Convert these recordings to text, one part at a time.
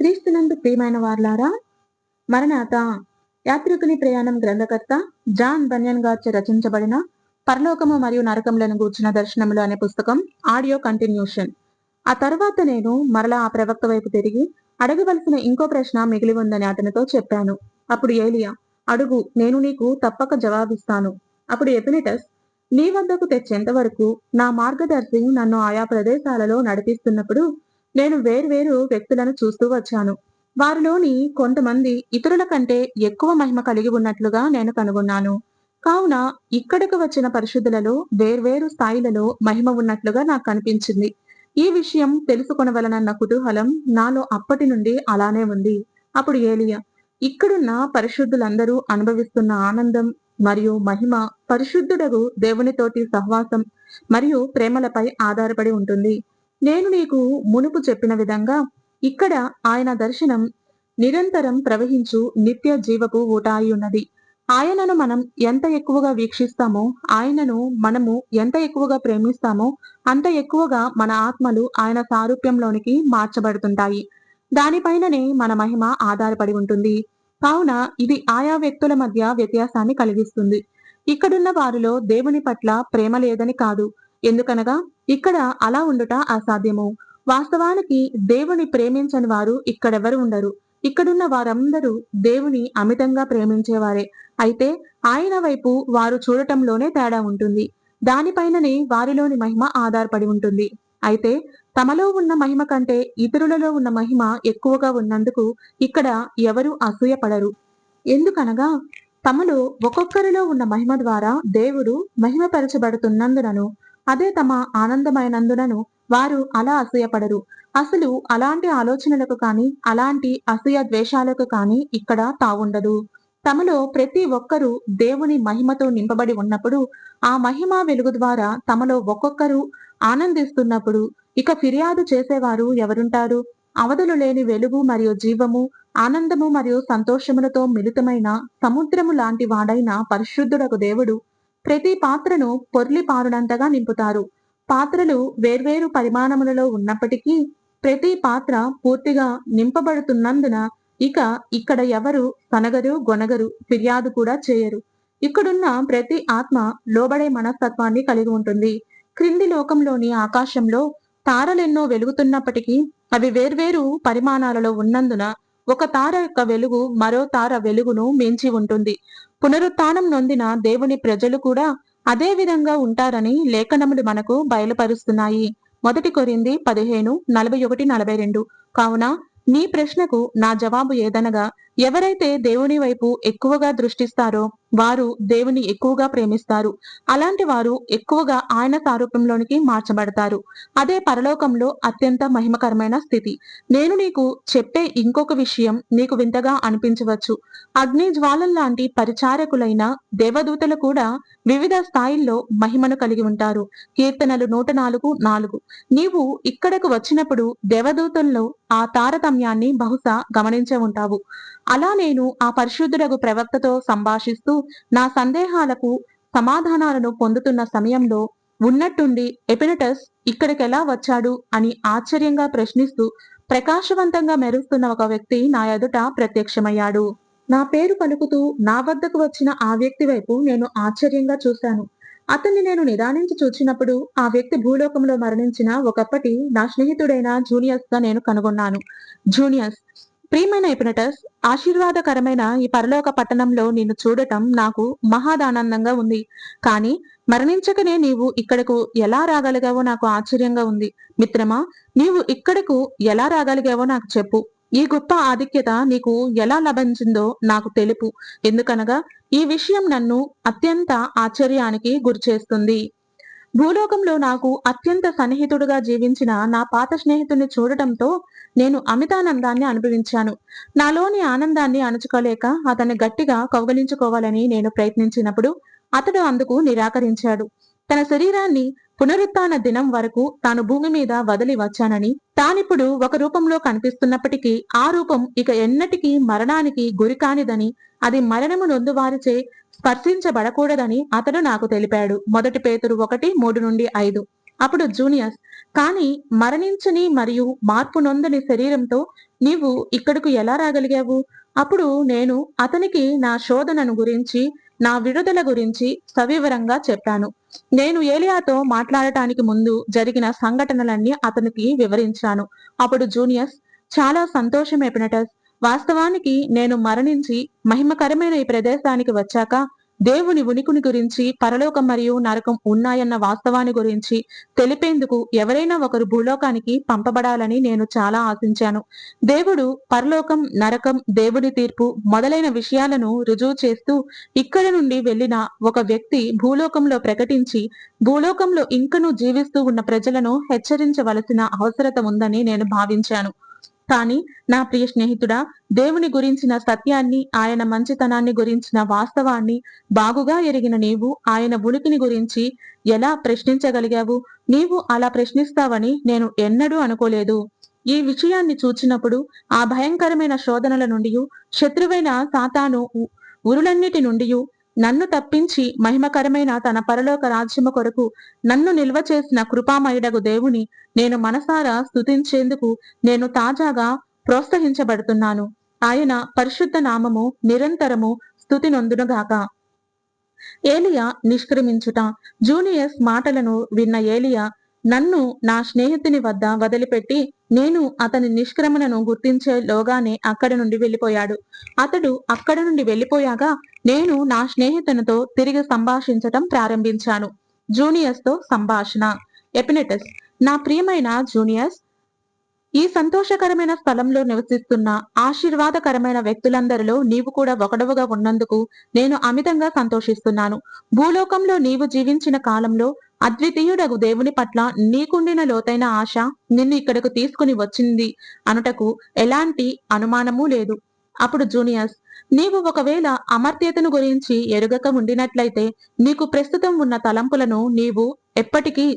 క్రీస్తునందు ప్రియమైన వార్లారా, మరణాత యాత్రికుని ప్రయాణం గ్రంథకర్త జాన్ బన్యన్ గార్చే రచించబడిన పరలోకము మరియు నరకములను గూర్చిన దర్శనములు అనే పుస్తకం ఆడియో కంటిన్యూషన్. ఆ తర్వాత నేను మరలా ఆ ప్రవక్త వైపు తిరిగి అడగవలసిన ఇంకో ప్రశ్న మిగిలి ఉందని అతనితో చెప్పాను. అప్పుడు ఏలియా, అడుగు, నేను నీకు తప్పక జవాబిస్తాను. అప్పుడు ఎపినెటస్, నీ వద్దకు తెచ్చేంత వరకు నా మార్గదర్శి నన్ను ఆయా ప్రదేశాలలో నడిపిస్తున్నప్పుడు నేను వేర్వేరు వ్యక్తులను చూస్తూ వచ్చాను. వారిలోని కొంతమంది ఇతరుల కంటే ఎక్కువ మహిమ కలిగి ఉన్నట్లుగా నేను కనుగొన్నాను. కావున ఇక్కడకు వచ్చిన పరిశుద్ధులలో వేర్వేరు స్థాయిలలో మహిమ ఉన్నట్లుగా నాకు కనిపించింది. ఈ విషయం తెలుసుకొనవలనన్న కుతూహలం నాలో అప్పటి నుండి అలానే ఉంది. అప్పుడు ఏలియా, ఇక్కడున్న పరిశుద్ధులందరూ అనుభవిస్తున్న ఆనందం మరియు మహిమ పరిశుద్ధుడగు దేవునితోటి సహవాసం మరియు ప్రేమలపై ఆధారపడి ఉంటుంది. నేను నీకు మునుపు చెప్పిన విధంగా ఇక్కడ ఆయన దర్శనం నిరంతరం ప్రవహించు నిత్య జీవపు ఊట అయి ఉన్నది. ఆయనను మనం ఎంత ఎక్కువగా వీక్షిస్తామో, ఆయనను మనము ఎంత ఎక్కువగా ప్రేమిస్తామో అంత ఎక్కువగా మన ఆత్మలు ఆయన సారూప్యంలోనికి మార్చబడుతుంటాయి. దానిపైననే మన మహిమ ఆధారపడి ఉంటుంది. కావున ఇది ఆయా వ్యక్తుల మధ్య వ్యత్యాసాన్ని కలిగిస్తుంది. ఇక్కడున్న వారిలో దేవుని పట్ల ప్రేమ లేదని కాదు, ఎందుకనగా ఇక్కడ అలా ఉండుట అసాధ్యము. వాస్తవానికి దేవుని ప్రేమించని వారు ఇక్కడెవరు ఉండరు. ఇక్కడున్న వారందరూ దేవుని అమితంగా ప్రేమించేవారే. అయితే ఆయన వైపు వారు చూడటంలోనే తేడా ఉంటుంది. దానిపైననే వారిలోని మహిమ ఆధారపడి ఉంటుంది. అయితే తమలో ఉన్న మహిమ కంటే ఇతరులలో ఉన్న మహిమ ఎక్కువగా ఉన్నందుకు ఇక్కడ ఎవరు అసూయపడరు. ఎందుకనగా తమలో ఒక్కొక్కరిలో ఉన్న మహిమ ద్వారా దేవుడు మహిమపరచబడుతున్నందునను, అదే తమ ఆనందమైనందునను వారు అలా అసూయపడరు. అసలు అలాంటి ఆలోచనలకు కాని అలాంటి అసూయ ద్వేషాలకు కాని ఇక్కడ తావుండదు. తమలో ప్రతి ఒక్కరూ దేవుని మహిమతో నింపబడి ఉన్నప్పుడు, ఆ మహిమ వెలుగు ద్వారా తమలో ఒక్కొక్కరు ఆనందిస్తున్నప్పుడు ఇక ఫిర్యాదు చేసేవారు ఎవరుంటారు? అవధులు లేని వెలుగు మరియు జీవము, ఆనందము మరియు సంతోషములతో మిళితమైన సముద్రము లాంటి వాడైన పరిశుద్ధుడకు దేవుడు ప్రతి పాత్రను పొర్లి పారునంతగా నింపుతారు. పాత్రలు వేర్వేరు పరిమాణములలో ఉన్నప్పటికీ ప్రతి పాత్ర పూర్తిగా నింపబడుతున్నందున ఇక ఇక్కడ ఎవరు సనగరు, గొనగరు, ఫిర్యాదు కూడా చేయరు. ఇక్కడున్న ప్రతి ఆత్మ లోబడే మనస్తత్వాన్ని కలిగి ఉంటుంది. క్రింది లోకంలోని ఆకాశంలో తారలెన్నో వెలుగుతున్నప్పటికీ అవి వేర్వేరు పరిమాణాలలో ఉన్నందున ఒక తార యొక్క వెలుగు మరో తార వెలుగును మించి ఉంటుంది. పునరుత్థానం నొందిన దేవుని ప్రజలు కూడా అదే విధంగా ఉంటారని లేఖనములు మనకు బయలుపరుస్తున్నాయి. 1 కొరింథీ 15:41-42. కావున నీ ప్రశ్నకు నా జవాబు ఏదనగా, ఎవరైతే దేవుని వైపు ఎక్కువగా దృష్టిస్తారో వారు దేవుని ఎక్కువగా ప్రేమిస్తారు. అలాంటి వారు ఎక్కువగా ఆయన సారూప్యంలోనికి మార్చబడతారు. అదే పరలోకంలో అత్యంత మహిమకరమైన స్థితి. నేను నీకు చెప్పే ఇంకొక విషయం నీకు వింతగా అనిపించవచ్చు. అగ్ని జ్వాలల్లాంటి పరిచారకులైన దేవదూతలు కూడా వివిధ స్థాయిల్లో మహిమను కలిగి ఉంటారు. కీర్తనలు 104:4. నీవు ఇక్కడకు వచ్చినప్పుడు దేవదూతల్లో ఆ తారతమ్యాన్ని బహుశా గమనించే ఉంటావు. అలా నేను ఆ పరిశుద్ధుడగు ప్రవక్తతో సంభాషిస్తూ నా సందేహాలకు సమాధానాలను పొందుతున్న సమయంలో ఉన్నట్టుండి ఎపినెటస్ ఇక్కడికెలా వచ్చాడు అని ఆశ్చర్యంగా ప్రశ్నిస్తూ ప్రకాశవంతంగా మెరుస్తున్న ఒక వ్యక్తి నా ఎదుట ప్రత్యక్షమయ్యాడు. నా పేరు పలుకుతూ నా వద్దకు వచ్చిన ఆ వ్యక్తి వైపు నేను ఆశ్చర్యంగా చూశాను. అతన్ని నేను నిదానించి చూచినప్పుడు ఆ వ్యక్తి భూలోకంలో మరణించిన ఒకప్పటి నా స్నేహితుడైన జూనియస్ గా నేను కనుగొన్నాను. జూనియస్, ప్రియమైన ఎపినెటస్, ఆశీర్వాదకరమైన ఈ పరలోక పట్టణంలో నిన్ను చూడటం నాకు మహాదానందంగా ఉంది. కానీ మరణించకనే నీవు ఇక్కడకు ఎలా రాగలిగావో నాకు ఆశ్చర్యంగా ఉంది. మిత్రమా, నీవు ఇక్కడకు ఎలా రాగలిగావో నాకు చెప్పు. ఈ గొప్ప ఆధిక్యత నీకు ఎలా లభించిందో నాకు తెలుపు. ఎందుకనగా ఈ విషయం నన్ను అత్యంత ఆశ్చర్యానికి గురిచేస్తుంది. భూలోకంలో నాకు అత్యంత సన్నిహితుడుగా జీవించిన నా పాత స్నేహితుడిని చూడటంతో నేను అమితానందాన్ని అనుభవించాను. నాలోని ఆనందాన్ని అణచుకోలేక అతన్ని గట్టిగా కౌగలించుకోవాలని నేను ప్రయత్నించినప్పుడు అతడు అందుకు నిరాకరించాడు. తన శరీరాన్ని పునరుత్థాన దినం వరకు తాను భూమి మీద వదిలి వచ్చానని, తానిప్పుడు ఒక రూపంలో కనిపిస్తున్నప్పటికీ ఆ రూపం ఇక ఎన్నటికీ మరణానికి గురి కానిదని, అది మరణము నొందువారిచే స్పర్శించబడకూడదని అతడు నాకు తెలిపాడు. 1 పేతురు 1:3-5. అప్పుడు జూనియస్, కానీ మరణించని మరియు మార్పు నొందని శరీరంతో నీవు ఇక్కడకు ఎలా రాగలిగావు? అప్పుడు నేను అతనికి నా శోధనను గురించి, నా విడుదల గురించి సవివరంగా చెప్పాను. నేను ఏలియాతో మాట్లాడటానికి ముందు జరిగిన సంఘటనలన్నీ అతనికి వివరించాను. అప్పుడు జూనియస్, చాలా సంతోషం ఎపినటస్. వాస్తవానికి నేను మరణించి మహిమకరమైన ఈ ప్రదేశానికి వచ్చాక దేవుని ఉనికిని గురించి, పరలోకం మరియు నరకం ఉన్నాయన్న వాస్తవాన్ని గురించి తెలిపేందుకు ఎవరైనా ఒకరు భూలోకానికి పంపబడాలని నేను చాలా ఆశించాను. దేవుడు పరలోకం, నరకం, దేవుని తీర్పు మొదలైన విషయాలను రుజువు చేస్తూ ఇక్కడి నుండి వెళ్లిన ఒక వ్యక్తి భూలోకంలో ప్రకటించి భూలోకంలో ఇంకనూ జీవిస్తూ ఉన్న ప్రజలను హెచ్చరించవలసిన అవసరత ఉందని నేను భావించాను. కానీ నా ప్రియ స్నేహితుడా, దేవుని గురించిన సత్యాన్ని, ఆయన మంచితనాన్ని గురించిన వాస్తవాన్ని బాగుగా ఎరిగిన నీవు ఆయన ఉనికిని గురించి ఎలా ప్రశ్నించగలిగావు? నీవు అలా ప్రశ్నిస్తావని నేను ఎన్నడూ అనుకోలేదు. ఈ విషయాన్ని చూచినప్పుడు ఆ భయంకరమైన శోధనల నుండి, శత్రువైన సాతాను ఉరులన్నిటి నుండి నన్ను తప్పించి మహిమకరమైన తన పరలోక రాజ్యము కొరకు నన్ను నిల్వ చేసిన కృపామయుడగు దేవుని నేను మనసారా స్తుతించేందుకు నేను తాజాగా ప్రోత్సహించబడుతున్నాను. ఆయన పరిశుద్ధ నామము నిరంతరము స్తుతి నొందునుగాక. ఏలియా నిష్క్రమించుట. జూనియస్ మాటలను విన్న ఏలియా, నన్ను నా స్నేహితుని వద్ద వదిలిపెట్టి నేను అతని నిష్క్రమణను గుర్తించేలోగానే అక్కడి నుండి వెళ్ళిపోయాడు. అతడు అక్కడ నుండి వెళ్ళిపోయాగా నేను నా స్నేహితునితో తిరిగి సంభాషించటం ప్రారంభించాను. జూనియస్ తో సంభాషణ. ఎపినెటస్, నా ప్రియమైన జూనియస్, ఈ సంతోషకరమైన స్థలంలో నివసిస్తున్న ఆశీర్వాదకరమైన వ్యక్తులందరిలో నీవు కూడా ఒకడవుగా ఉన్నందుకు నేను అమితంగా సంతోషిస్తున్నాను. భూలోకంలో నీవు జీవించిన కాలంలో అద్వితీయుడగు దేవుని పట్ల నీకుండిన లోతైన ఆశ నిన్ను ఇక్కడకు తీసుకుని వచ్చింది అనుటకు ఎలాంటి అనుమానమూ లేదు. అప్పుడు జూనియస్, నీవు ఒకవేళ అమర్త్యతను గురించి ఎరుగక ఉండినట్లయితే నీకు ప్రస్తుతం ఉన్న తలంపులను నీవు ఎప్పటికీ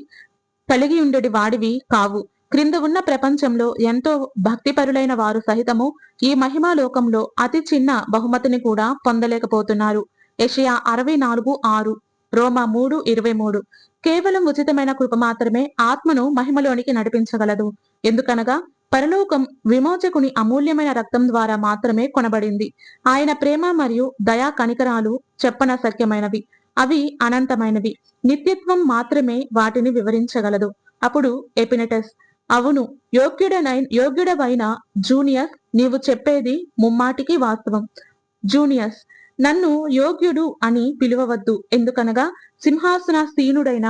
కలిగి ఉండేటి వాడివి కావు. క్రింద ఉన్న ప్రపంచంలో ఎంతో భక్తిపరులైన వారు సహితము ఈ మహిమా లోకంలో అతి చిన్న బహుమతిని కూడా పొందలేకపోతున్నారు. యెషయా 64:6, రోమా 3:23. కేవలం ఉచితమైన కృప మాత్రమే ఆత్మను మహిమలోనికి నడిపించగలదు. ఎందుకనగా పరలోకం విమోచకుని అమూల్యమైన రక్తం ద్వారా మాత్రమే కొనబడింది. ఆయన ప్రేమ మరియు దయా కనికరాలు చెప్పనసఖ్యమైనవి. అవి అనంతమైనవి. నిత్యత్వం మాత్రమే వాటిని వివరించగలదు. అప్పుడు ఎపినెటస్, అవును, యోగ్యుడవైన జూనియస్, నీవు చెప్పేది ముమ్మాటికి వాస్తవం. జూనియస్, నన్ను యోగ్యుడు అని పిలువవద్దు. ఎందుకనగా సింహాసనాసీనుడైన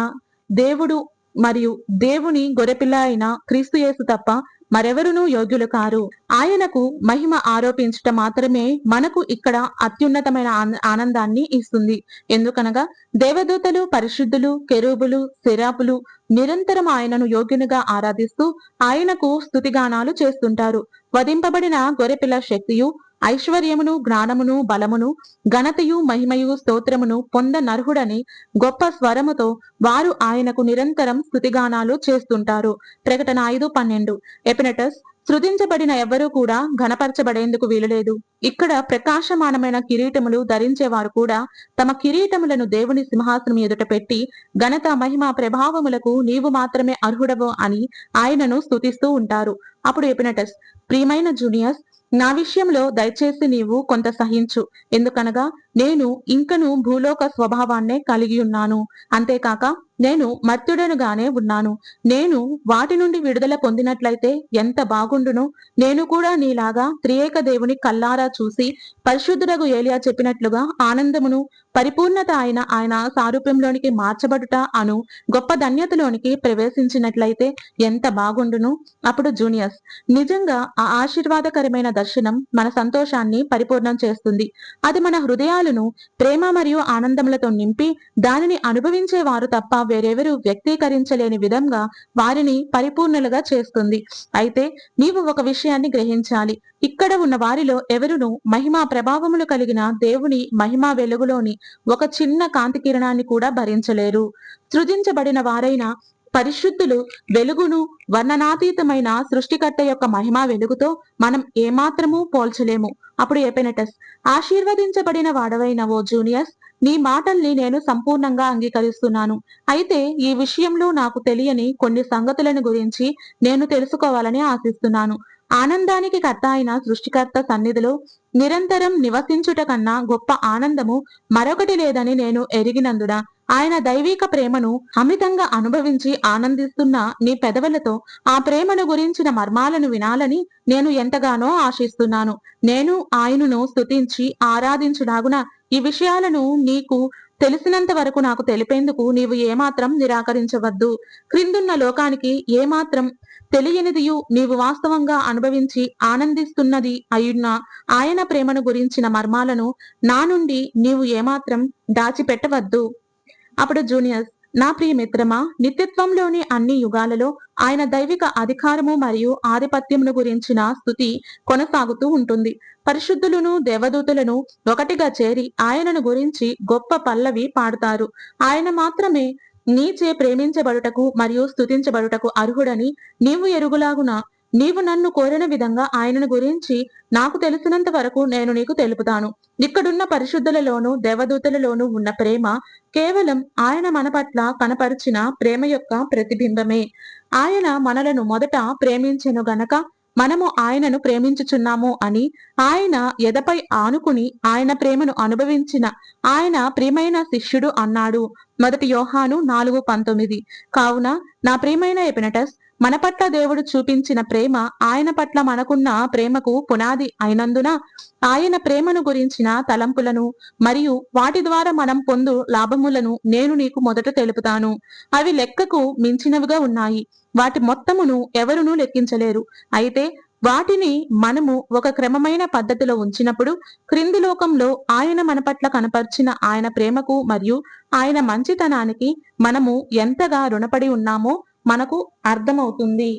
దేవుడు మరియు దేవుని గొర్రెపిల్ల అయిన క్రీస్తు యేసు తప్ప మరెవరునూ యోగ్యులు కారు. ఆయనకు మహిమ ఆరోపించుట మాత్రమే మనకు ఇక్కడ అత్యున్నతమైన ఆనందాన్ని ఇస్తుంది. ఎందుకనగా దేవదూతలు, పరిశుద్ధులు, కెరూబులు, సెరాపులు నిరంతరం ఆయనను యోగ్యునిగా ఆరాధిస్తూ ఆయనకు స్తుతిగానాలు చేస్తుంటారు. వధింపబడిన గొర్రెపిల్ల శక్తియు, ఐశ్వర్యమును, జ్ఞానమును, బలమును, ఘనతయు, మహిమయు, స్తోత్రమును పొందనర్హుడని గొప్ప స్వరముతో వారు ఆయనకు నిరంతరం స్తుతిగానాలు చేస్తుంటారు. ప్రకటన 5:12. ఎపినెటస్, సృజించబడిన ఎవ్వరూ కూడా ఘనపరచబడేందుకు వీలులేదు. ఇక్కడ ప్రకాశమానమైన కిరీటములు ధరించేవారు కూడా తమ కిరీటములను దేవుని సింహాసనం ఎదుట పెట్టి ఘనత, మహిమ, ప్రభావములకు నీవు మాత్రమే అర్హుడవు అని ఆయనను స్తుతిస్తూ ఉంటారు. అప్పుడు ఎపినెటస్, ప్రియమైన జూనియస్, నా విషయంలో దయచేసి నీవు కొంత సహించు. ఎందుకనగా నేను ఇంకను భూలోక స్వభావాన్నే కలిగి ఉన్నాను. అంతేకాక నేను మర్త్యుడనుగానే ఉన్నాను. నేను వాటి నుండి విడుదల పొందినట్లయితే ఎంత బాగుండును. నేను కూడా నీలాగా త్రియేక దేవుని కల్లారా చూసి పరిశుద్ధుడగు ఏలియా చెప్పినట్లుగా ఆనందమును, పరిపూర్ణత అయిన ఆయన సారూప్యంలోనికి మార్చబడుట అను గొప్ప ధన్యతలోనికి ప్రవేశించినట్లయితే ఎంత బాగుండును. అప్పుడు జూనియస్, నిజంగా ఆ ఆశీర్వాదకరమైన దర్శనం మన సంతోషాన్ని పరిపూర్ణం చేస్తుంది. అది మన హృదయాలను ప్రేమ మరియు ఆనందములతో నింపి దానిని అనుభవించే వారు తప్ప వేరెవరు వ్యక్తీకరించలేని విధంగా వారిని పరిపూర్ణులుగా చేస్తుంది. అయితే నీవు ఒక విషయాన్ని గ్రహించాలి. ఇక్కడ ఉన్న వారిలో ఎవరును మహిమా ప్రభావములు కలిగిన దేవుని మహిమా వెలుగులోని ఒక చిన్న కాంతి కిరణాన్ని కూడా భరించలేరు. సృజించబడిన వారైన పరిశుద్ధులు వెలుగును, వర్ణనాతీతమైన సృష్టికర్త యొక్క మహిమా వెలుగుతో మనం ఏమాత్రమూ పోల్చలేము. అప్పుడు ఎపెనెటస్, ఆశీర్వదించబడిన వాడవైన ఓ జూనియస్, నీ మాటల్ని నేను సంపూర్ణంగా అంగీకరిస్తున్నాను. అయితే ఈ విషయంలో నాకు తెలియని కొన్ని సంగతులను గురించి నేను తెలుసుకోవాలని ఆశిస్తున్నాను. ఆనందానికి కర్త అయిన సృష్టికర్త సన్నిధిలో నిరంతరం నివసించుట కన్నా గొప్ప ఆనందము మరొకటి లేదని నేను ఎరిగినందున ఆయన దైవిక ప్రేమను అమితంగా అనుభవించి ఆనందిస్తున్న నీ పెదవులతో ఆ ప్రేమను గురించిన మర్మాలను వినాలని నేను ఎంతగానో ఆశిస్తున్నాను. నేను ఆయనను స్తుతించి ఆరాధించుడాగున ఈ విషయాలను నీకు తెలిసినంత వరకు నాకు తెలిపేందుకు నీవు ఏమాత్రం నిరాకరించవద్దు. క్రిందున్న లోకానికి ఏమాత్రం తెలియనిదియు నీవు వాస్తవంగా అనుభవించి ఆనందిస్తున్నది అయున్న ఆయన ప్రేమను గురించిన మర్మాలను నా నుండి నీవు ఏమాత్రం దాచిపెట్టవద్దు. అప్పుడు జూనియర్స్, నా ప్రియ మిత్రమా, నిత్యత్వంలోని అన్ని యుగాలలో ఆయన దైవిక అధికారము మరియు ఆధిపత్యమును గురించిన స్తుతి కొనసాగుతూ ఉంటుంది. పరిశుద్ధులను దేవదూతులను ఒకటిగా చేరి ఆయనను గురించి గొప్ప పల్లవి పాడుతారు. ఆయన మాత్రమే నీచే ప్రేమించబడుటకు మరియు స్తుతించబడుటకు అర్హుడని నీవు ఎరుగులాగున నీవు నన్ను కోరిన విధంగా ఆయనను గురించి నాకు తెలిసినంత వరకు నేను నీకు తెలుపుతాను. ఇక్కడున్న పరిశుద్ధులలోను దేవదూతలలోనూ ఉన్న ప్రేమ కేవలం ఆయన మన పట్ల కనపరిచిన ప్రేమ యొక్క ప్రతిబింబమే. ఆయన మనలను మొదట ప్రేమించెను గనక మనము ఆయనను ప్రేమించుచున్నాము అని ఆయన ఎదపై ఆనుకుని ఆయన ప్రేమను అనుభవించిన ఆయన ప్రియమైన శిష్యుడు అన్నాడు. 1 యోహాను 4:19. కావున నా ప్రియమైన ఎపినటస్, మన పట్ల దేవుడు చూపించిన ప్రేమ ఆయన పట్ల మనకున్న ప్రేమకు పునాది అయినందున ఆయన ప్రేమను గురించిన తలంపులను మరియు వాటి ద్వారా మనం పొందు లాభములను నేను నీకు మొదట తెలుపుతాను. అవి లెక్కకు మించినవిగా ఉన్నాయి. వాటి మొత్తమును ఎవరునూ లెక్కించలేరు. అయితే వాటిని మనము ఒక క్రమమైన పద్ధతిలో ఉంచినప్పుడు క్రింది లోకంలో ఆయన మన పట్ల కనపర్చిన ఆయన ప్రేమకు మరియు ఆయన మంచితనానికి మనము ఎంతగా రుణపడి ఉన్నామో మనకు అర్థమవుతుంది.